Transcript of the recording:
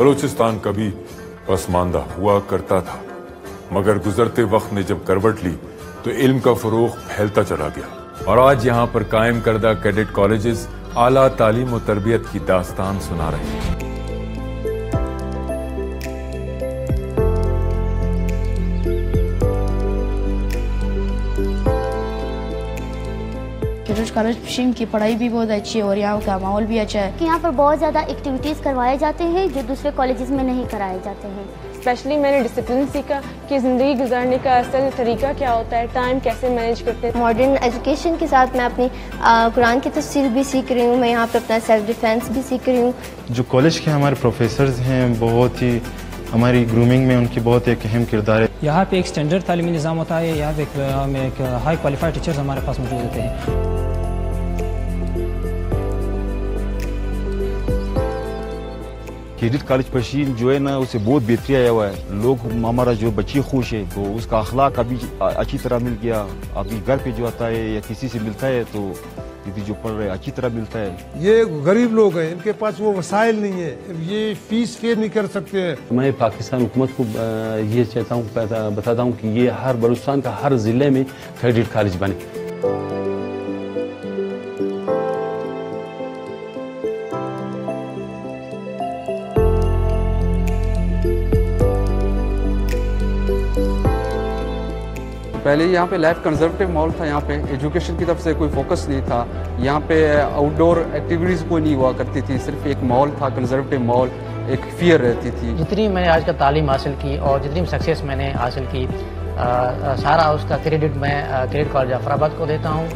बलूचिस्तान कभी पसमानदा हुआ करता था, मगर गुजरते वक्त ने जब करवट ली तो इल्म का फरोग फैलता चला गया और आज यहाँ पर कायम करदा कैडेट कॉलेजेस आला तालीम और तरबियत की दास्तान सुना रहे हैं। कैडेट कॉलेज पिशीन की पढ़ाई भी बहुत अच्छी है और यहाँ का माहौल भी अच्छा है। यहाँ पर बहुत ज़्यादा एक्टिविटीज़ करवाए जाते हैं जो दूसरे कॉलेजेस में नहीं कराए जाते हैं। स्पेशली मैंने डिसिप्लिन सीखा कि ज़िंदगी गुजारने का असल तरीका क्या होता है, टाइम कैसे मैनेज करते हैं। मॉडर्न एजुकेशन के साथ मैं अपनी कुरान की तफसीर भी सीख रही हूँ। मैं यहाँ पे अपना सेल्फ डिफेंस भी सीख रही हूँ। जो कॉलेज के हमारे प्रोफेसर्स हैं बहुत ही हमारी ग्रूमिंग में उनकी बहुत एक अहम किरदार है। यहाँ पे एक स्टैंडर्ड तालीमी निज़ाम होता है। यहाँ पे एक हाई क्वालिफाइड टीचर्स हमारे पास मौजूद होते हैं। कैडेट कॉलेज पशीन जो है ना उसे बहुत बेहतरी आया हुआ है। लोग हमारा जो बच्चे खुश है तो उसका अखलाक अभी अच्छी तरह मिल गया। अभी घर पे जो आता है या किसी से मिलता है तो दीदी जो पढ़ रहे हैं अच्छी तरह मिलता है। ये गरीब लोग हैं, इनके पास वो वसाइल नहीं है, ये फीस पे नहीं कर सकते हैं। मैं पाकिस्तान हुकूमत को ये चाहता हूँ, बताता हूँ कि ये हर बलूचिस्तान का हर ज़िले में कैडेट कॉलेज बने। पहले यहाँ पे लाइफ कंजर्वेटिव मॉल था। यहाँ पे एजुकेशन की तरफ से कोई फोकस नहीं था। यहाँ पे आउटडोर एक्टिविटीज़ कोई नहीं हुआ करती थी। सिर्फ एक मॉल था, कंजर्वेटिव मॉल, एक फियर रहती थी। जितनी मैंने आज का तालीम हासिल की और जितनी सक्सेस मैंने हासिल की सारा उसका क्रेडिट मैं कैडेट कॉलेज जाफराबाद को देता हूँ।